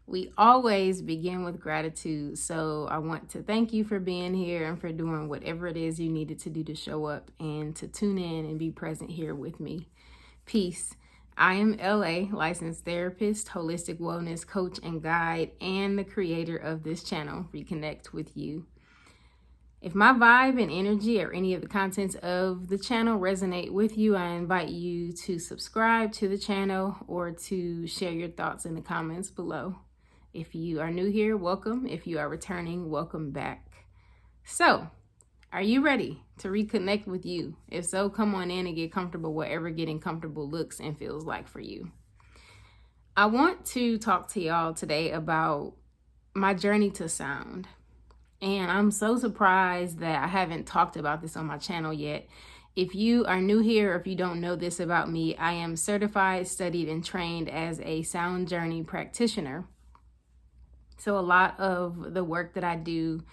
We always begin with gratitude. So I want to thank you for being here and for doing whatever it is you needed to do to show up and to tune in and be present here with me. Peace. I am LA, licensed therapist, holistic wellness coach and guide, and the creator of this channel, Reconnect with You. If my vibe and energy or any of the contents of the channel resonate with you, I invite you to subscribe to the channel or to share your thoughts in the comments below. If you are new here, welcome. If you are returning, welcome back. So, are you ready to reconnect with you? If so, come on in and get comfortable wherever getting comfortable looks and feels like for you. I want to talk to y'all today about my journey to sound. And I'm so surprised that I haven't talked about this on my channel yet. If you are new here, or if you don't know this about me, I am certified, studied, and trained as a sound journey practitioner. So a lot of the work that I do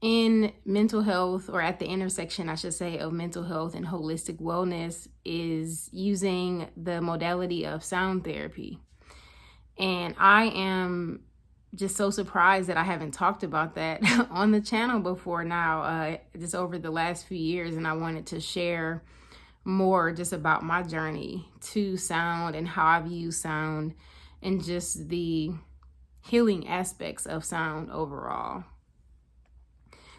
in mental health, or at the intersection, I should say, of mental health and holistic wellness is using the modality of sound therapy. And I am just so surprised that I haven't talked about that on the channel before now, just over the last few years. And I wanted to share more just about my journey to sound and how I've used sound and just the healing aspects of sound overall.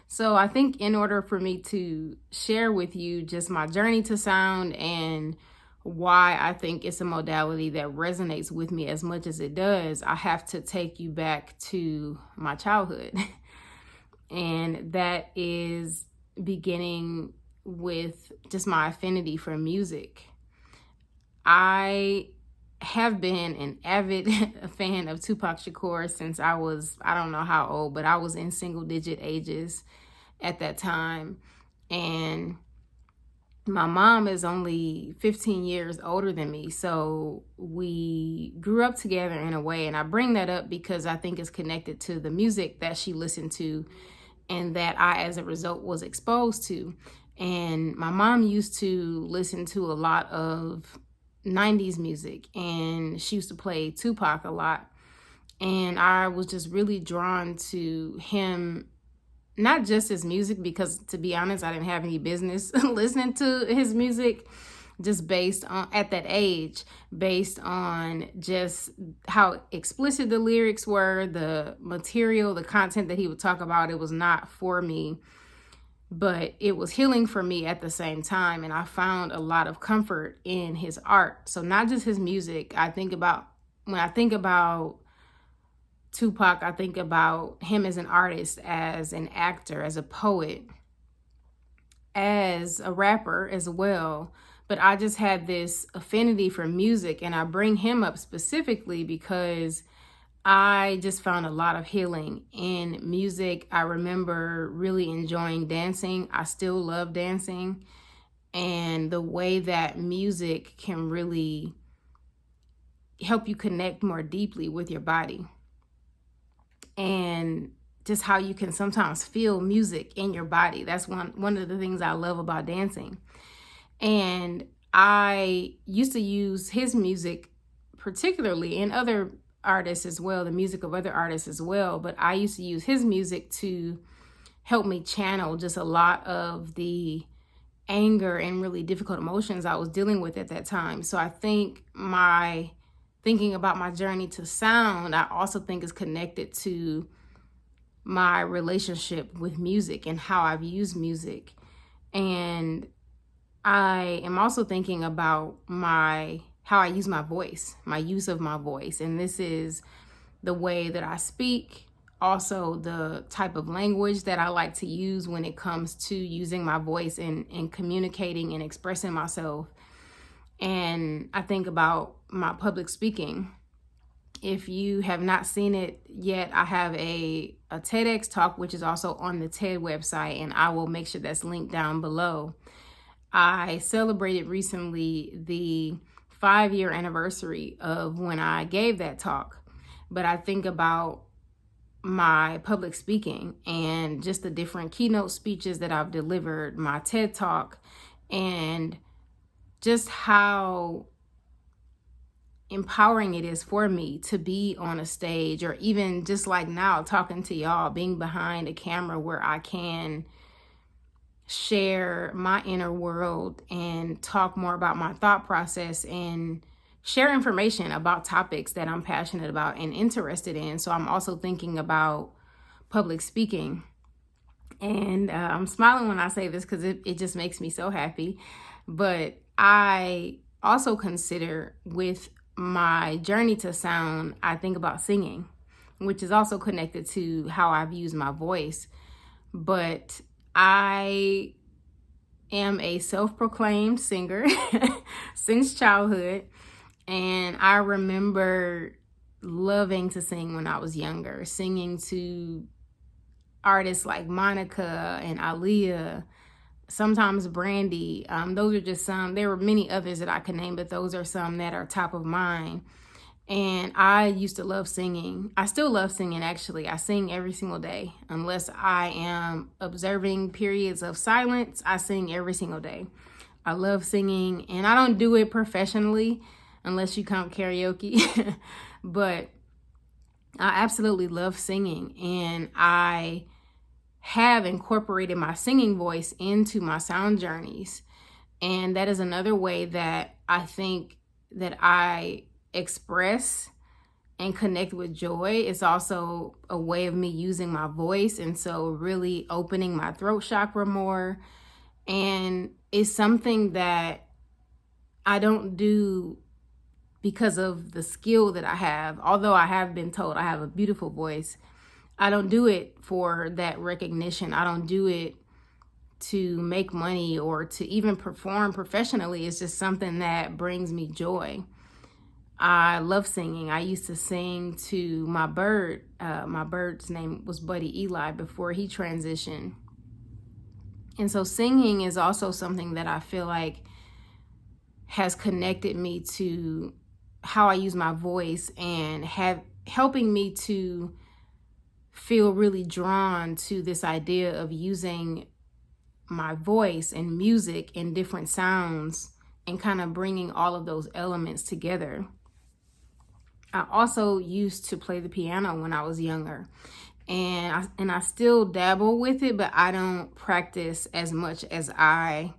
So I think in order for me to share with you just my journey to sound and why I think it's a modality that resonates with me as much as it does, I have to take you back to my childhood. And that is beginning with just my affinity for music. I have been an avid fan of Tupac Shakur since I was, I don't know how old, but I was in single digit ages at that time. And my mom is only 15 years older than me, so we grew up together in a way. And I bring that up because I think it's connected to the music that she listened to and that I, as a result, was exposed to. And my mom used to listen to a lot of 90s music, and she used to play Tupac a lot. And I was just really drawn to him, not just his music, because to be honest, I didn't have any business listening to his music, just based on, at that age, based on just how explicit the lyrics were, the material, the content that he would talk about. It was not for me, but it was healing for me at the same time. And I found a lot of comfort in his art. So not just his music. When I think about Tupac, I think about him as an artist, as an actor, as a poet, as a rapper as well. But I just had this affinity for music, and I bring him up specifically because I just found a lot of healing in music. I remember really enjoying dancing. I still love dancing, and the way that music can really help you connect more deeply with your body. And just how you can sometimes feel music in your body. That's one of the things I love about dancing. And I used to use his music, particularly, and other artists as well, the music of other artists as well. But I used to use his music to help me channel just a lot of the anger and really difficult emotions I was dealing with at that time. So I think thinking about my journey to sound, I also think is connected to my relationship with music and how I've used music. And I am also thinking about how I use my voice, my use of my voice. And this is the way that I speak, also the type of language that I like to use when it comes to using my voice and communicating and expressing myself. And I think about my public speaking. If you have not seen it yet, I have a TEDx talk, which is also on the TED website, and I will make sure that's linked down below. I celebrated recently the 5-year anniversary of when I gave that talk, but I think about my public speaking and just the different keynote speeches that I've delivered, my TED talk, and just how empowering it is for me to be on a stage, or even just like now talking to y'all, being behind a camera where I can share my inner world and talk more about my thought process and share information about topics that I'm passionate about and interested in. So I'm also thinking about public speaking. And I'm smiling when I say this because it just makes me so happy. But I also consider, with my journey to sound, I think about singing, which is also connected to how I've used my voice. But I am a self-proclaimed singer since childhood. And I remember loving to sing when I was younger, singing to artists like Monica and Aaliyah, sometimes Brandy. Those are just some. There were many others that I could name, but those are some that are top of mind. And I used to love singing. I still love singing, actually. I sing every single day. Unless I am observing periods of silence, I sing every single day. I love singing, and I don't do it professionally unless you count karaoke. But I absolutely love singing, and I have incorporated my singing voice into my sound journeys. And that is another way that I think that I express and connect with joy. It's also a way of me using my voice, and so really opening my throat chakra more. And it's something that I don't do because of the skill that I have. Although I have been told I have a beautiful voice, I don't do it for that recognition. I don't do it to make money or to even perform professionally. It's just something that brings me joy. I love singing. I used to sing to my bird. My bird's name was Buddy Eli before he transitioned. And so singing is also something that I feel like has connected me to how I use my voice, and helping me to feel really drawn to this idea of using my voice and music and different sounds and kind of bringing all of those elements together. I also used to play the piano when I was younger, and I still dabble with it, but I don't practice as much as I'm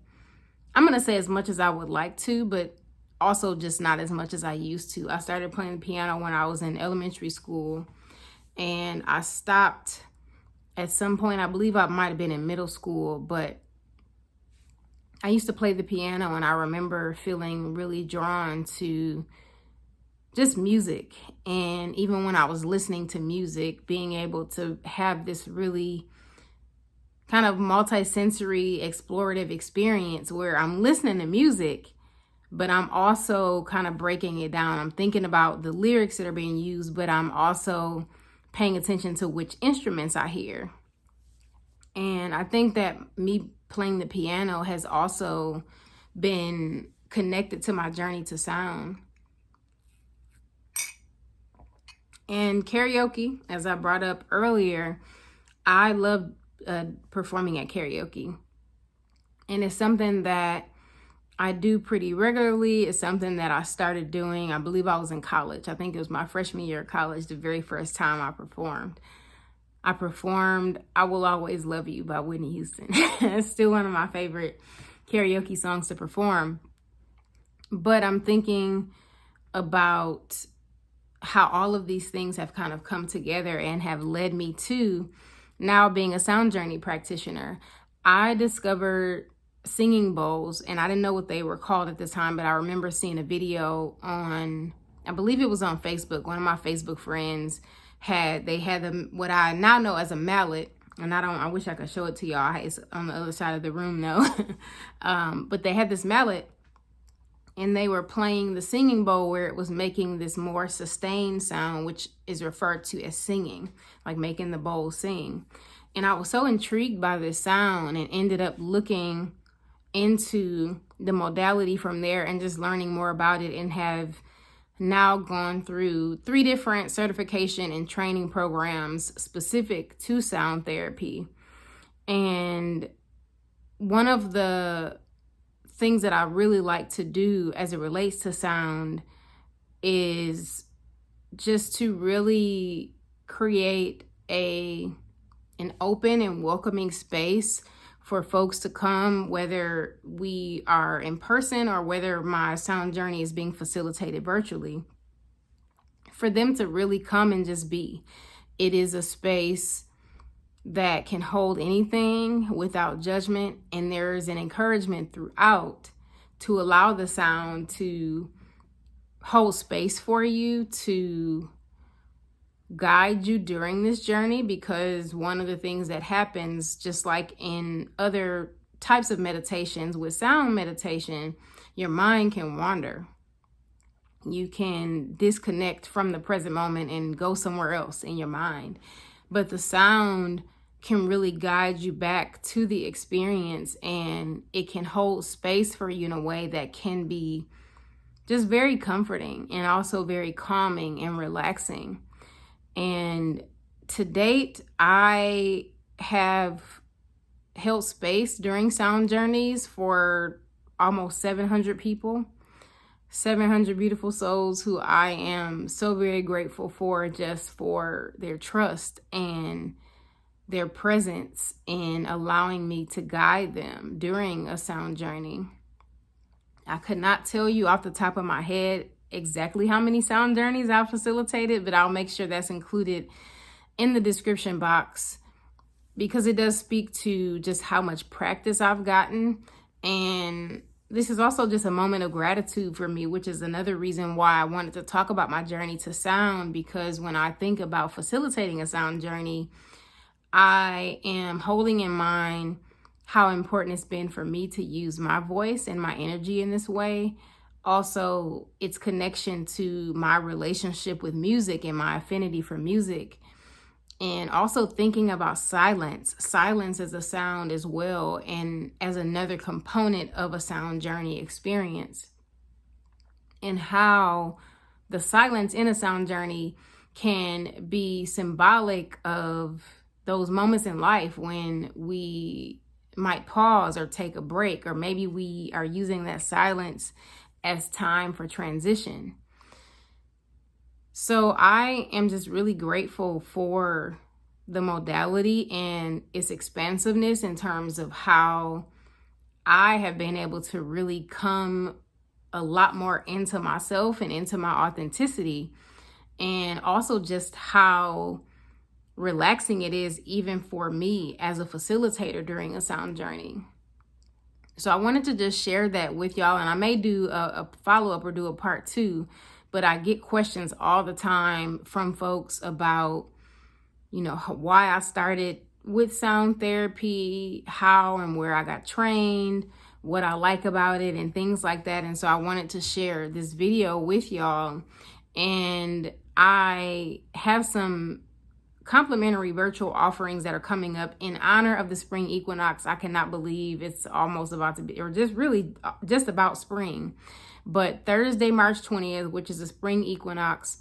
going to say as much as I would like to, but also just not as much as I used to. I started playing the piano when I was in elementary school, and I stopped at some point. I believe I might have been in middle school, but I used to play the piano, and I remember feeling really drawn to just music. And even when I was listening to music, being able to have this really kind of multi-sensory explorative experience where I'm listening to music, but I'm also kind of breaking it down. I'm thinking about the lyrics that are being used, but I'm also paying attention to which instruments I hear. And I think that me playing the piano has also been connected to my journey to sound. And karaoke, as I brought up earlier, I love performing at karaoke. And it's something that I do pretty regularly. It's something that I started doing, I believe I was in college. I think it was my freshman year of college, the very first time I performed. I Will Always Love You by Whitney Houston. It's still one of my favorite karaoke songs to perform. But I'm thinking about how all of these things have kind of come together and have led me to now being a sound journey practitioner. I discovered singing bowls, and I didn't know what they were called at the time, but I remember seeing a video on, I believe it was on Facebook. One of my Facebook friends had them, what I now know as a mallet, and I wish I could show it to y'all. It's on the other side of the room though. But they had this mallet, and they were playing the singing bowl where it was making this more sustained sound, which is referred to as singing, like making the bowl sing. And I was so intrigued by this sound and ended up looking into the modality from there and just learning more about it, and have now gone through 3 different certification and training programs specific to sound therapy. And one of the things that I really like to do as it relates to sound is just to really create an open and welcoming space for folks to come, whether we are in person or whether my sound journey is being facilitated virtually, for them to really come and just be. It is a space that can hold anything without judgment, and there is an encouragement throughout to allow the sound to hold space for you, to guide you during this journey, because one of the things that happens, just like in other types of meditations, with sound meditation, your mind can wander. You can disconnect from the present moment and go somewhere else in your mind. But the sound can really guide you back to the experience, and it can hold space for you in a way that can be just very comforting and also very calming and relaxing. And to date, I have held space during sound journeys for almost 700 people. 700 beautiful souls who I am so very grateful for, just for their trust and their presence in allowing me to guide them during a sound journey. I could not tell you off the top of my head exactly how many sound journeys I've facilitated, but I'll make sure that's included in the description box, because it does speak to just how much practice I've gotten. And this is also just a moment of gratitude for me, which is another reason why I wanted to talk about my journey to sound, because when I think about facilitating a sound journey, I am holding in mind how important it's been for me to use my voice and my energy in this way. Also, its connection to my relationship with music and my affinity for music. And also thinking about silence as a sound as well, and as another component of a sound journey experience, and how the silence in a sound journey can be symbolic of those moments in life when we might pause or take a break, or maybe we are using that silence as time for transition. So I am just really grateful for the modality and its expansiveness in terms of how I have been able to really come a lot more into myself and into my authenticity, and also just how relaxing it is even for me as a facilitator during a sound journey. So I wanted to just share that with y'all, and I may do a follow-up or do a part 2, but I get questions all the time from folks about, why I started with sound therapy, how and where I got trained, what I like about it, and things like that. And so I wanted to share this video with y'all. And I have some complimentary virtual offerings that are coming up in honor of the spring equinox. I cannot believe it's almost about to be, or just about spring. But Thursday, March 20th, which is the spring equinox,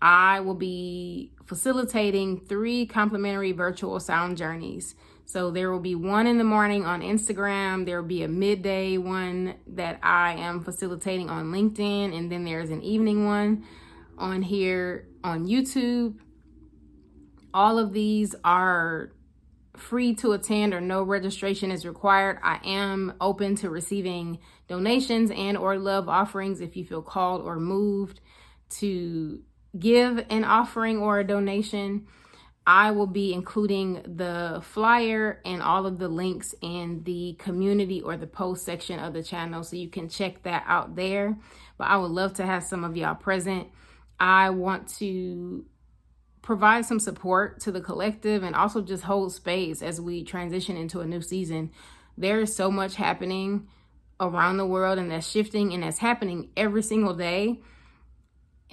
I will be facilitating 3 complimentary virtual sound journeys. So there will be one in the morning on Instagram. There will be a midday one that I am facilitating on LinkedIn. And then there's an evening one on here on YouTube. All of these are free to attend, or no registration is required. I am open to receiving donations and or love offerings if you feel called or moved to give an offering or a donation. I will be including the flyer and all of the links in the community or the post section of the channel, so you can check that out there. But I would love to have some of y'all present. I want to provide some support to the collective and also just hold space as we transition into a new season. There is so much happening around the world, and that's shifting, and that's happening every single day.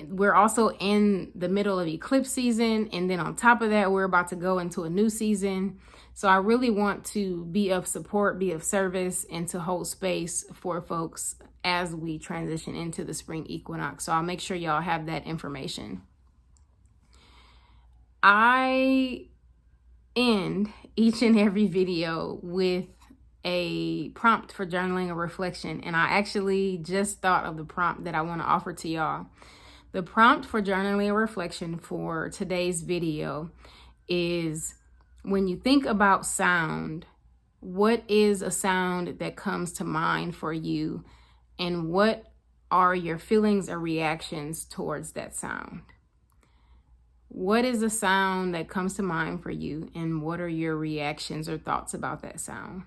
We're also in the middle of eclipse season, and then on top of that, we're about to go into a new season. So I really want to be of support, be of service, and to hold space for folks as we transition into the spring equinox. So I'll make sure y'all have that information. I end each and every video with a prompt for journaling or reflection, and I actually just thought of the prompt that I want to offer to y'all. The prompt for journaling and reflection for today's video is, when you think about sound, what is a sound that comes to mind for you, and what are your feelings or reactions towards that sound? What is a sound that comes to mind for you, and what are your reactions or thoughts about that sound?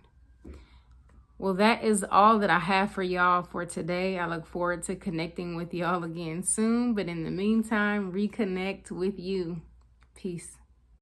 Well, that is all that I have for y'all for today. I look forward to connecting with y'all again soon. But in the meantime, reconnect with you. Peace.